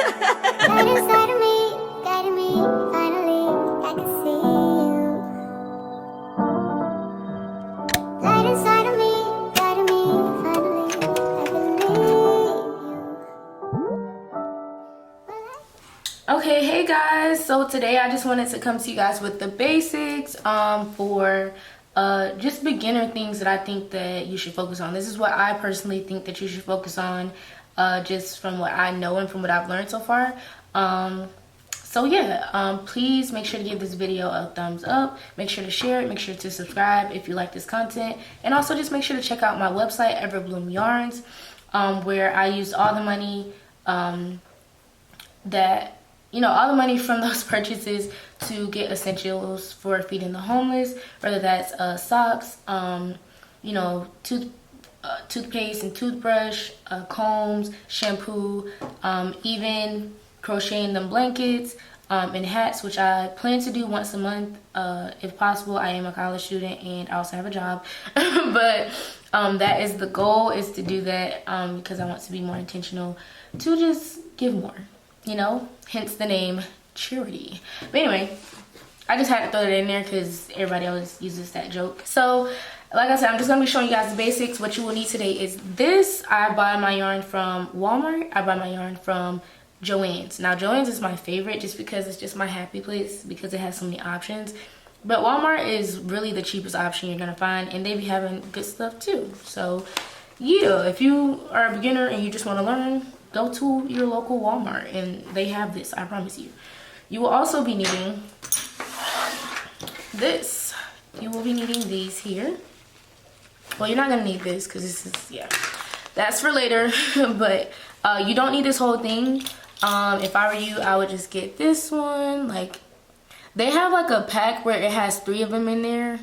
inside of me, guiding me, finally, I can see you. Light inside of me, guiding me, finally, I believe you. Okay, hey guys, so today I just wanted to come to you guys with the basics for just beginner things that I think that you should focus on. This is what I personally think that you should focus on, just from what I know and from what I've learned so far. So yeah, please make sure to give this video a thumbs up, make sure to share it, make sure to subscribe if you like this content, and also just make sure to check out my website, Everbloom Yarns, where I used all the money all the money from those purchases to get essentials for feeding the homeless, whether that's socks, toothpaste and toothbrush, combs, shampoo, even crocheting them blankets and hats, which I plan to do once a month if possible. I am a college student and I also have a job, but that is the goal, is to do that because I want to be more intentional to just give more, hence the name charity. But anyway, I just had to throw that in there because everybody always uses that joke. So like I said, I'm just gonna be showing you guys the basics. What you will need today is this. I buy my yarn from Walmart. I buy my yarn from Joann's. Now Joann's is my favorite just because it's just my happy place, because it has so many options. But Walmart is really the cheapest option you're gonna find, and they be having good stuff too. So yeah, if you are a beginner and you just want to learn, go to your local Walmart and they have this, I promise you. You will also be needing this. You will be needing these here. Well, you're not gonna need this because this is, yeah, that's for later. But you don't need this whole thing. If I were you, I would just get this one. Like, they have like a pack where it has 3 of them in there.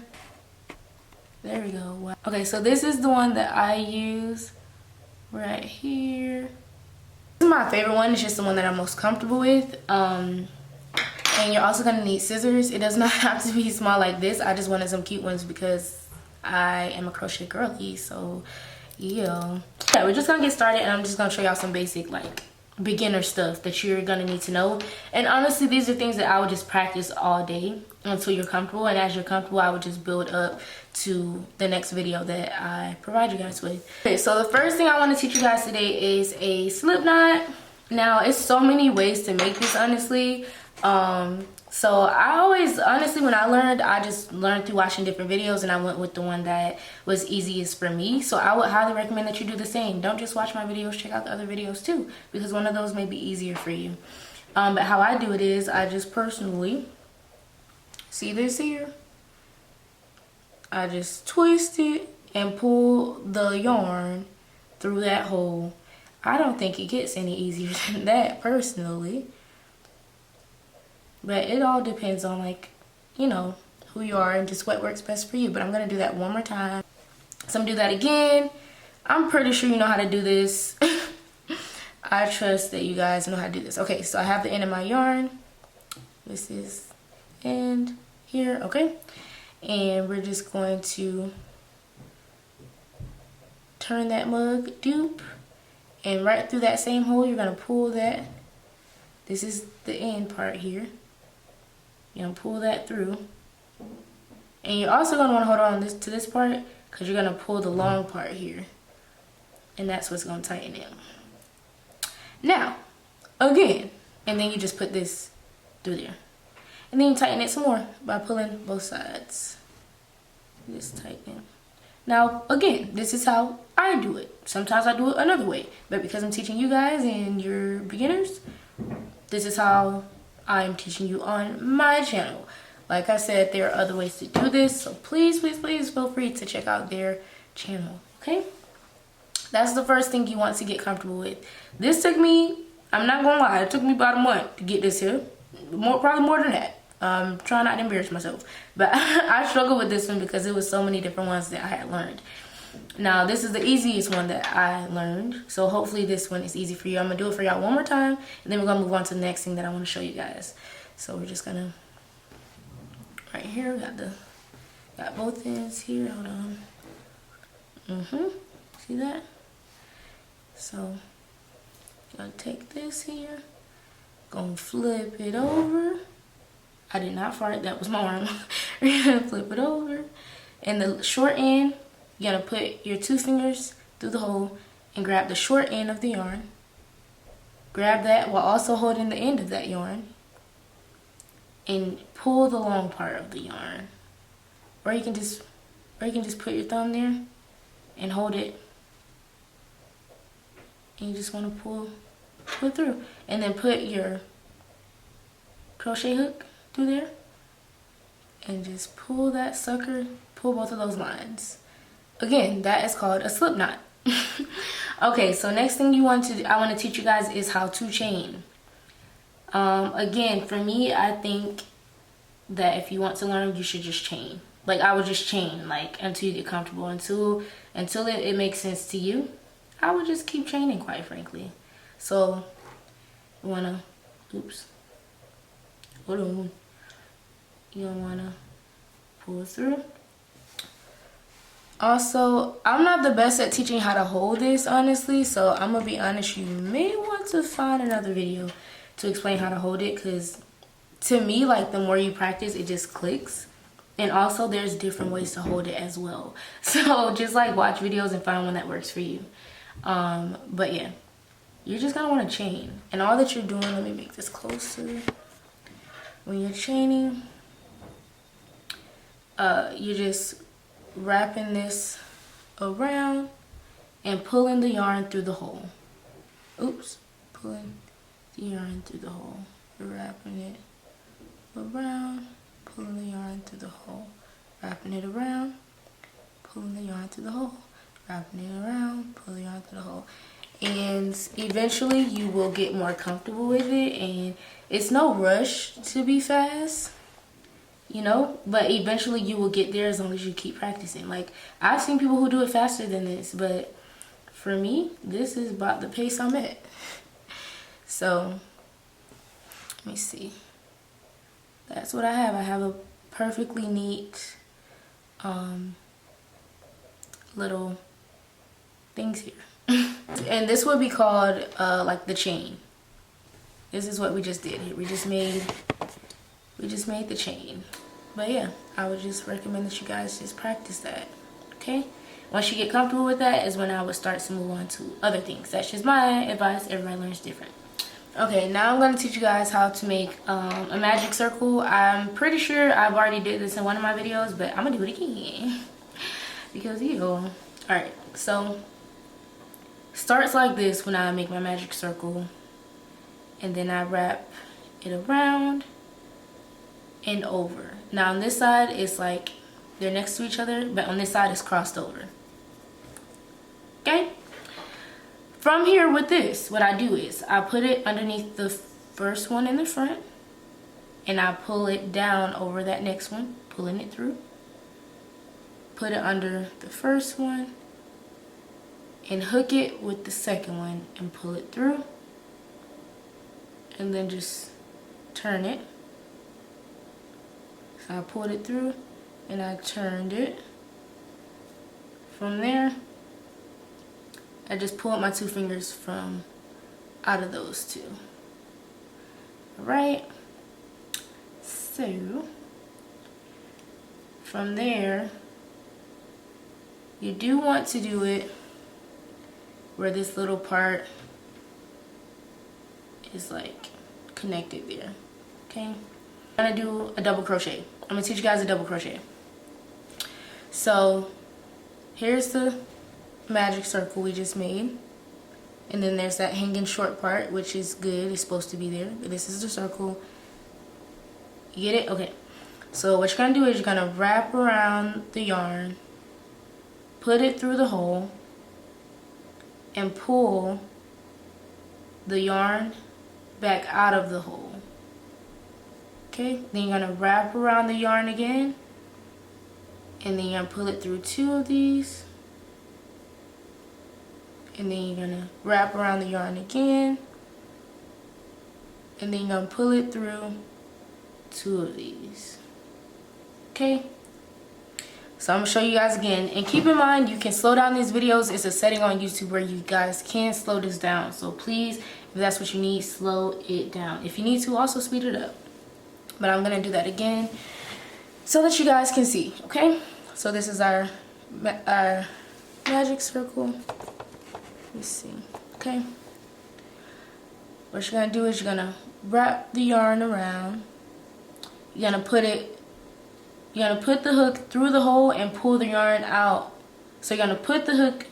There we go. Wow. Okay, so this is the one that I use right here. This is my favorite one. It's just the one that I'm most comfortable with. And you're also gonna need scissors. It does not have to be small like this. I just wanted some cute ones because I am a crochet girly. So yeah, we're just gonna get started, and I'm just gonna show y'all some basic like beginner stuff that you're gonna need to know. And honestly, these are things that I would just practice all day until you're comfortable, and as you're comfortable, I would just build up to the next video that I provide you guys with. Okay, so the first thing I want to teach you guys today is a slip knot. Now, it's so many ways to make this, honestly. So I always, honestly, when I learned, I just learned through watching different videos, and I went with the one that was easiest for me. So I would highly recommend that you do the same. Don't just watch my videos, check out the other videos too, because one of those may be easier for you. But how I do it is, I just personally, see this here? I just twist it and pull the yarn through that hole. I don't think it gets any easier than that, personally. But it all depends on, like, who you are and just what works best for you. But I'm going to do that one more time. So I'm going to do that again. I'm pretty sure you know how to do this. I trust that you guys know how to do this. Okay, so I have the end of my yarn. This is end here, okay? And we're just going to turn that mug dupe, and right through that same hole, you're going to pull that. This is the end part here. You're going to pull that through. And you're also going to want to hold on to this part, because you're going to pull the long part here. And that's what's going to tighten it. Now, again, and then you just put this through there. And then you tighten it some more by pulling both sides. Just tighten it. Now, again, this is how I do it. Sometimes I do it another way. But because I'm teaching you guys and you're beginners, this is how I'm teaching you on my channel. Like I said, there are other ways to do this. So please, please, please feel free to check out their channel, okay? That's the first thing you want to get comfortable with. This took me, I'm not gonna lie, it took me about a month to get this here. Probably more than that. Trying not to embarrass myself. But I struggled with this one because there was so many different ones that I had learned. Now, this is the easiest one that I learned. So hopefully this one is easy for you. I'm going to do it for y'all one more time. And then we're going to move on to the next thing that I want to show you guys. So we're just going to, right here, we got both ends here. Hold on. See that? So, I'm going to take this here. Gonna flip it over. I did not fart, that was my arm. We're gonna flip it over. And the short end, you're gonna put your 2 fingers through the hole and grab the short end of the yarn. Grab that while also holding the end of that yarn. And pull the long part of the yarn. Or you can just put your thumb there and hold it. And you just wanna pull through. And then put your crochet hook through there. And just pull that sucker, pull both of those lines. Again, that is called a slip knot. Okay, so next thing I want to teach you guys is how to chain. Again, for me, I think that if you want to learn, you should just chain. Like, I would just chain, like, until you get comfortable, until it makes sense to you. I would just keep chaining, quite frankly. So, you wanna, oops, hold on. You'll wanna pull through. Also, I'm not the best at teaching how to hold this, honestly, so I'm gonna be honest, you may want to find another video to explain how to hold it, because to me, like, the more you practice, it just clicks. And also, there's different ways to hold it as well. So just like watch videos and find one that works for you. But yeah, you're just gonna want to chain, and all that you're doing, let me make this closer. When you're chaining, you're just wrapping this around and pulling the yarn through the hole. Oops, pulling the yarn through the hole. You're wrapping it around, pulling the yarn through the hole, wrapping it around, pulling the yarn through the hole, wrapping it around, pulling the yarn through the hole. And eventually you will get more comfortable with it, and it's no rush to be fast, you know, but eventually you will get there as long as you keep practicing. Like, I've seen people who do it faster than this, but for me, this is about the pace I'm at. So let me see. That's what I have. I have a perfectly neat little things here. And this would be called like the chain. This is what we just did here. We just made the chain. But yeah, I would just recommend that you guys just practice that. Okay? Once you get comfortable with that is when I would start to move on to other things. That's just my advice. Everybody learns different. Okay, now I'm going to teach you guys how to make a magic circle. I'm pretty sure I've already did this in one of my videos, but I'm going to do it again. Because, alright, so starts like this when I make my magic circle. And then I wrap it around and over. Now on this side, it's like they're next to each other, but on this side, it's crossed over. Okay? From here with this, what I do is I put it underneath the first one in the front, and I pull it down over that next one, pulling it through. Put it under the first one and hook it with the second one and pull it through. And then just turn it. So I pulled it through and I turned it. From there, I just pull up my 2 fingers from out of those two. Alright, so from there, you do want to do it where this little part is like connected there. Okay, I'm gonna do a double crochet. I'm gonna teach you guys a double crochet. So here's the magic circle we just made, and then there's that hanging short part, which is good, it's supposed to be there, but this is the circle. You get it? Okay, so what you're gonna do is you're gonna wrap around the yarn, put it through the hole, and pull the yarn back out of the hole. Okay, then you're gonna wrap around the yarn again, and then you're gonna pull it through 2 of these, and then you're gonna wrap around the yarn again, and then you're gonna pull it through 2 of these. Okay, so I'm gonna show you guys again, and keep in mind you can slow down these videos. It's a setting on YouTube where you guys can slow this down, so please that's what you need, slow it down. If you need to, also speed it up. But I'm gonna do that again so that you guys can see, okay? So this is our magic circle. Let's see, okay? What you're gonna do is you're gonna wrap the yarn around. You're gonna put the hook through the hole and pull the yarn out. So you're gonna put the hook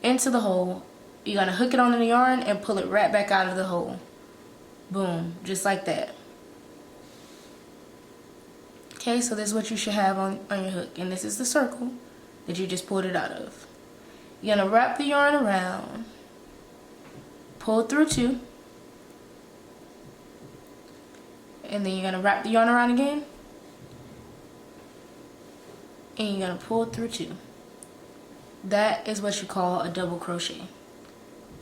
into the hole. You're gonna hook it onto the yarn and pull it right back out of the hole. Boom, just like that. Okay, so this is what you should have on your hook. And this is the circle that you just pulled it out of. You're gonna wrap the yarn around, pull through 2, and then you're gonna wrap the yarn around again, and you're gonna pull through 2. That is what you call a double crochet.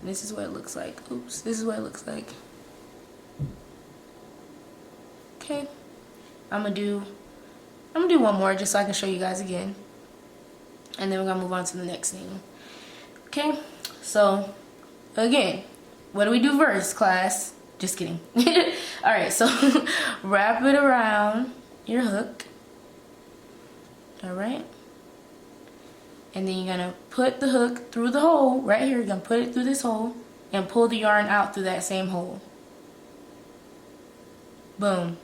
This is what it looks like. Oops, this is what it looks like. Okay, I'm gonna do one more just so I can show you guys again, and then we're gonna move on to the next thing. Okay, so again, what do we do first, class? Just kidding. All right, so wrap it around your hook. All right, and then you're gonna put the hook through the hole right here. You're gonna put it through this hole and pull the yarn out through that same hole. Boom.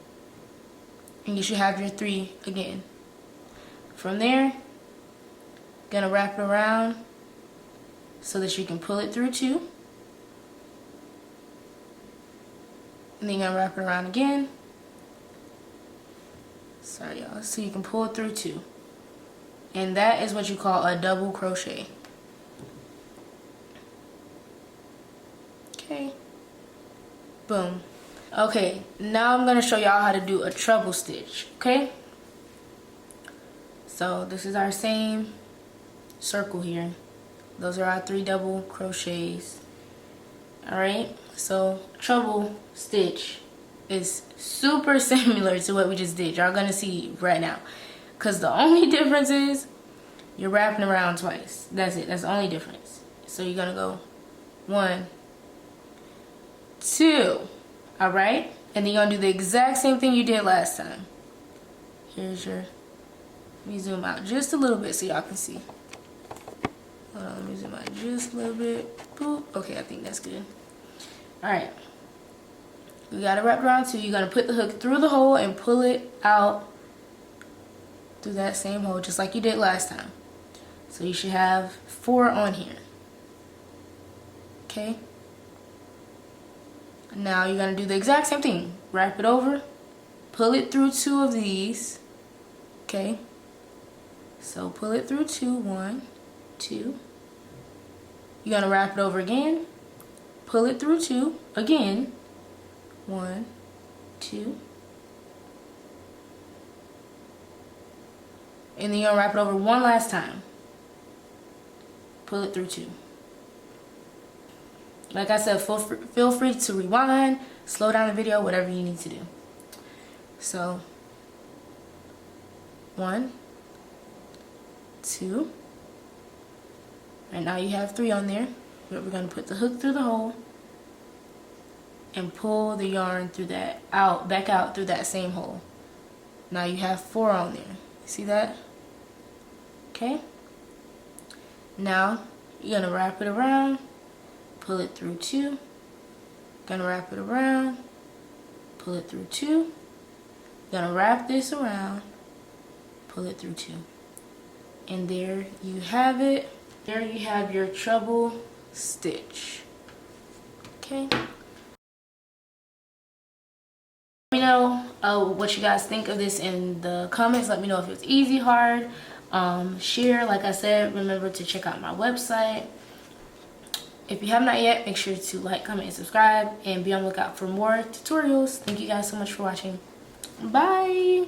And you should have your 3 again. From there, gonna wrap it around so that you can pull it through 2. And then you're gonna wrap it around again. Sorry y'all, so you can pull it through 2. And that is what you call a double crochet. Okay. Boom. Okay, now I'm gonna show y'all how to do a treble stitch, okay? So this is our same circle here. Those are our 3 double crochets. All right, so treble stitch is super similar to what we just did. Y'all gonna see right now. Cause the only difference is you're wrapping around twice. That's it, that's the only difference. So you're gonna go 1, 2. All right, and then you're gonna do the exact same thing you did last time. Here's your, let me zoom out just a little bit so y'all can see. Hold on, let me zoom out just a little bit. Boop. Okay, I think that's good. All right, you gotta wrap around 2. You're gonna put the hook through the hole and pull it out through that same hole just like you did last time. So you should have 4 on here. Okay. Now you're gonna do the exact same thing. Wrap it over, pull it through 2 of these. Okay. So pull it through 2, 1, 2. You're gonna wrap it over again, pull it through 2 again. 1, 2. And then you're gonna wrap it over one last time. Pull it through 2. Like I said, feel free to rewind, slow down the video, whatever you need to do. So 1, 2. Right now you have 3 on there. But we're gonna put the hook through the hole and pull the yarn through that back out through that same hole. Now you have 4 on there. See that? Okay. Now you're gonna wrap it around, pull it through 2. Gonna wrap it around, pull it through 2. Gonna wrap this around, pull it through 2. And there you have it. There you have your treble stitch. Okay. Let me know what you guys think of this in the comments. Let me know if it's easy, hard. Share, like I said, remember to check out my website. If you have not yet, make sure to like, comment, and subscribe, and be on the lookout for more tutorials. Thank you guys so much for watching. Bye.